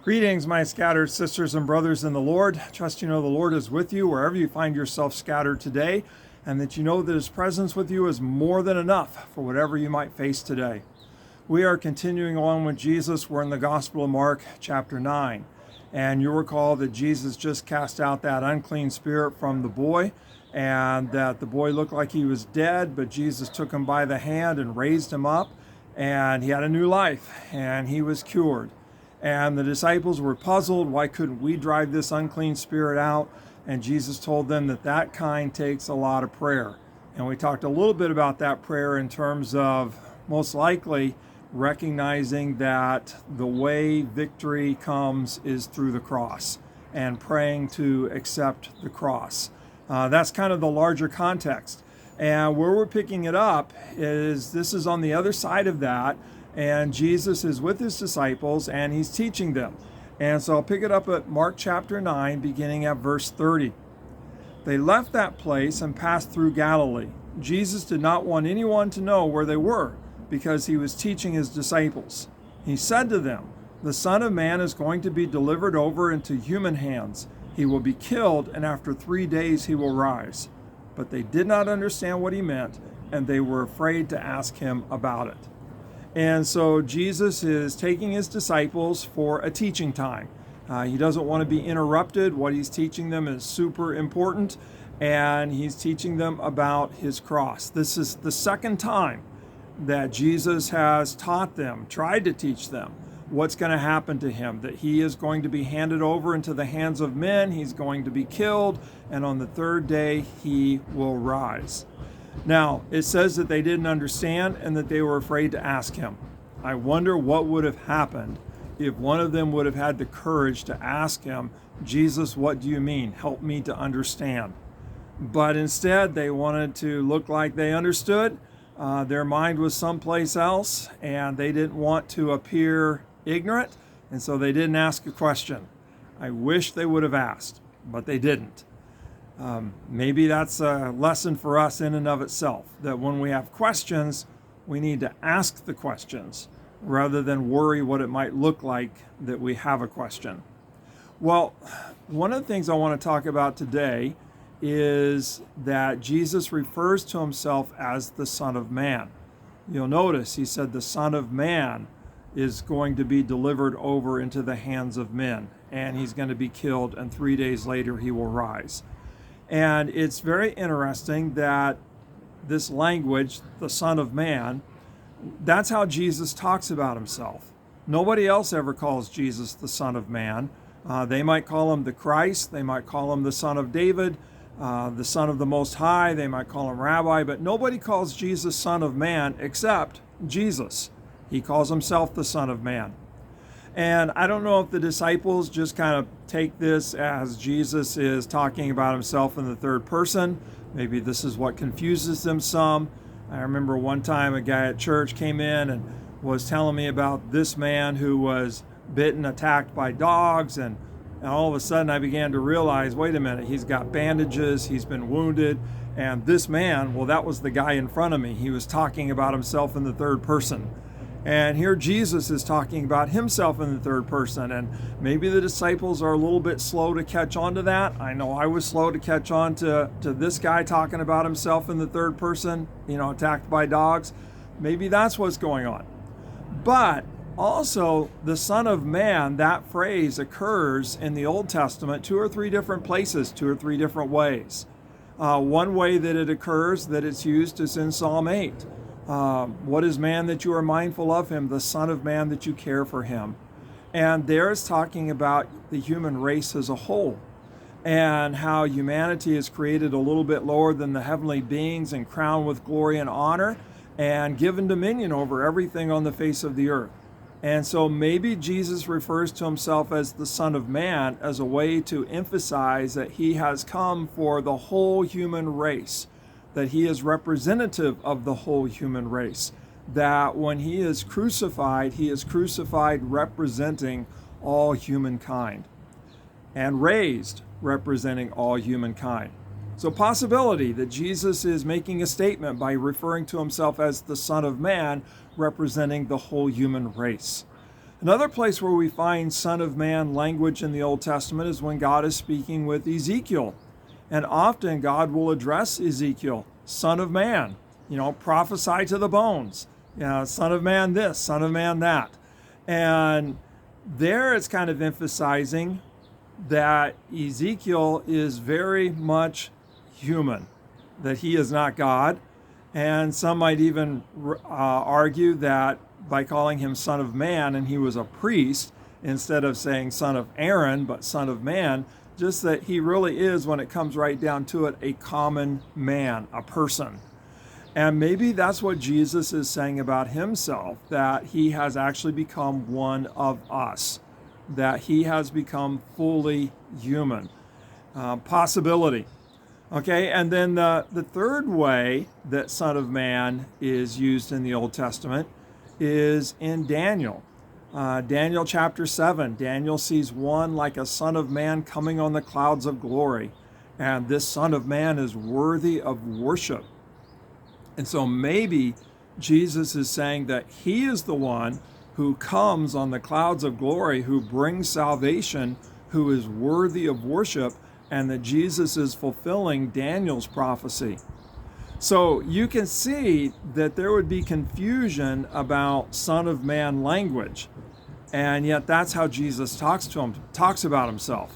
Greetings, my scattered sisters and brothers in the Lord. Trust you know the Lord is with you wherever you find yourself scattered today, and that you know that His presence with you is more than enough for whatever you might face today. We are continuing on with Jesus. We're in the Gospel of Mark, chapter 9. And you'll recall that Jesus just cast out that unclean spirit from the boy, and that the boy looked like he was dead, but Jesus took him by the hand and raised him up, and he had a new life, and he was cured. And the disciples were puzzled. Why couldn't we drive this unclean spirit out? And Jesus told them that that kind takes a lot of prayer. And we talked a little bit about that prayer in terms of most likely recognizing that the way victory comes is through the cross and praying to accept the cross. That's kind of the larger context. And where we're picking it up is this is on the other side of that. And Jesus is with his disciples and he's teaching them. And so I'll pick it up at Mark chapter 9, beginning at verse 30. They left that place and passed through Galilee. Jesus did not want anyone to know where they were, because he was teaching his disciples. He said to them, "The Son of Man is going to be delivered over into human hands. He will be killed, and after 3 days he will rise." But they did not understand what he meant, and they were afraid to ask him about it. And so Jesus is taking his disciples for a teaching time. He doesn't want to be interrupted. What he's teaching them is super important, and he's teaching them about his cross. This is the second time that Jesus has taught them, tried to teach them what's going to happen to him, that he is going to be handed over into the hands of men, he's going to be killed, and on the third day he will rise. Now, it says that they didn't understand and that they were afraid to ask him. I wonder what would have happened if one of them would have had the courage to ask him, "Jesus, what do you mean? Help me to understand." But instead, they wanted to look like they understood. Their mind was someplace else, and they didn't want to appear ignorant, and so they didn't ask a question. I wish they would have asked, but they didn't. Maybe that's a lesson for us in and of itself, that when we have questions, we need to ask the questions rather than worry what it might look like that we have a question. Well, one of the things I want to talk about today is that Jesus refers to himself as the Son of Man. You'll notice he said the Son of Man is going to be delivered over into the hands of men, and he's going to be killed, and 3 days later he will rise. And it's very interesting that this language, the Son of Man, that's how Jesus talks about himself. Nobody else ever calls Jesus the Son of Man. They might call him the Christ, they might call him the Son of David, the Son of the Most High, they might call him Rabbi, but nobody calls Jesus Son of Man except Jesus. He calls himself the Son of Man. And I don't know if the disciples just kind of take this as Jesus is talking about himself in the third person. Maybe this is what confuses them some. I remember one time a guy at church came in and was telling me about this man who was bitten, attacked by dogs, and all of a sudden I began to realize, wait a minute, he's got bandages, he's been wounded, and this man, well, that was the guy in front of me. He was talking about himself in the third person. And here Jesus is talking about himself in the third person, and maybe the disciples are a little bit slow to catch on to that. I know I was slow to catch on to this guy talking about himself in the third person, attacked by dogs. Maybe that's what's going on. But also, the Son of Man, that phrase occurs in the Old Testament 2 or 3 different places, 2 or 3 different ways. One way that it occurs, that it's used, is in Psalm 8. What is man that you are mindful of him, the Son of Man that you care for him? And there it's talking about the human race as a whole, and how humanity is created a little bit lower than the heavenly beings and crowned with glory and honor and given dominion over everything on the face of the earth. And so maybe Jesus refers to himself as the Son of Man as a way to emphasize that he has come for the whole human race, that he is representative of the whole human race, that when he is crucified representing all humankind, and raised representing all humankind. So possibility that Jesus is making a statement by referring to himself as the Son of Man, representing the whole human race. Another place where we find Son of Man language in the Old Testament is when God is speaking with Ezekiel. And often God will address Ezekiel, Son of Man, prophesy to the bones, Son of Man this, Son of Man that. And there it's kind of emphasizing that Ezekiel is very much human, that he is not God. And some might even argue that by calling him Son of Man, and he was a priest, instead of saying Son of Aaron, but Son of Man, just that he really is, when it comes right down to it, a common man, a person. And maybe that's what Jesus is saying about himself, that he has actually become one of us, that he has become fully human. Possibility. Okay, and then the third way that Son of Man is used in the Old Testament is in Daniel. Daniel chapter 7, Daniel sees one like a Son of Man coming on the clouds of glory. And this Son of Man is worthy of worship. And so maybe Jesus is saying that he is the one who comes on the clouds of glory, who brings salvation, who is worthy of worship, and that Jesus is fulfilling Daniel's prophecy. So you can see that there would be confusion about Son of Man language. And yet that's how Jesus talks about himself.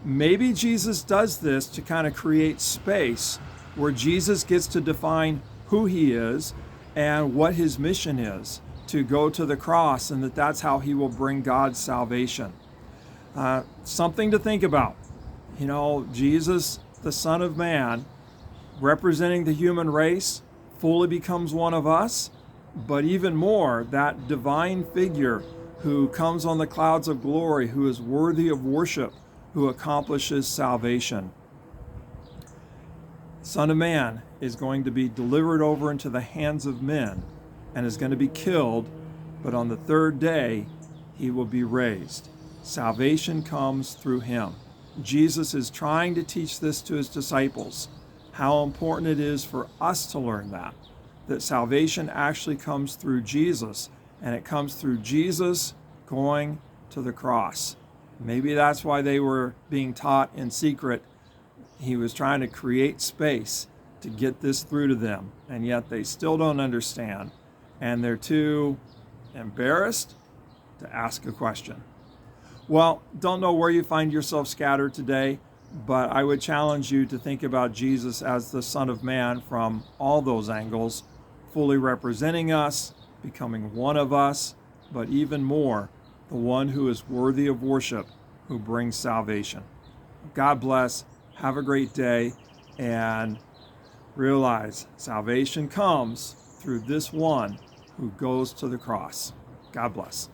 Maybe Jesus does this to kind of create space where Jesus gets to define who he is and what his mission is, to go to the cross, and that's how he will bring God's salvation. Something to think about. Jesus, the Son of Man, representing the human race, fully becomes one of us, but even more, that divine figure who comes on the clouds of glory, who is worthy of worship, who accomplishes salvation. Son of Man is going to be delivered over into the hands of men and is going to be killed, but on the third day he will be raised. Salvation comes through him. Jesus is trying to teach this to his disciples, how important it is for us to learn that salvation actually comes through Jesus, and it comes through Jesus going to the cross. Maybe that's why they were being taught in secret. He was trying to create space to get this through to them, and yet they still don't understand, and they're too embarrassed to ask a question. Well, don't know where you find yourself scattered today, but I would challenge you to think about Jesus as the Son of Man from all those angles, fully representing us, becoming one of us, but even more, the one who is worthy of worship, who brings salvation. God bless. Have a great day, and realize salvation comes through this one who goes to the cross. God bless.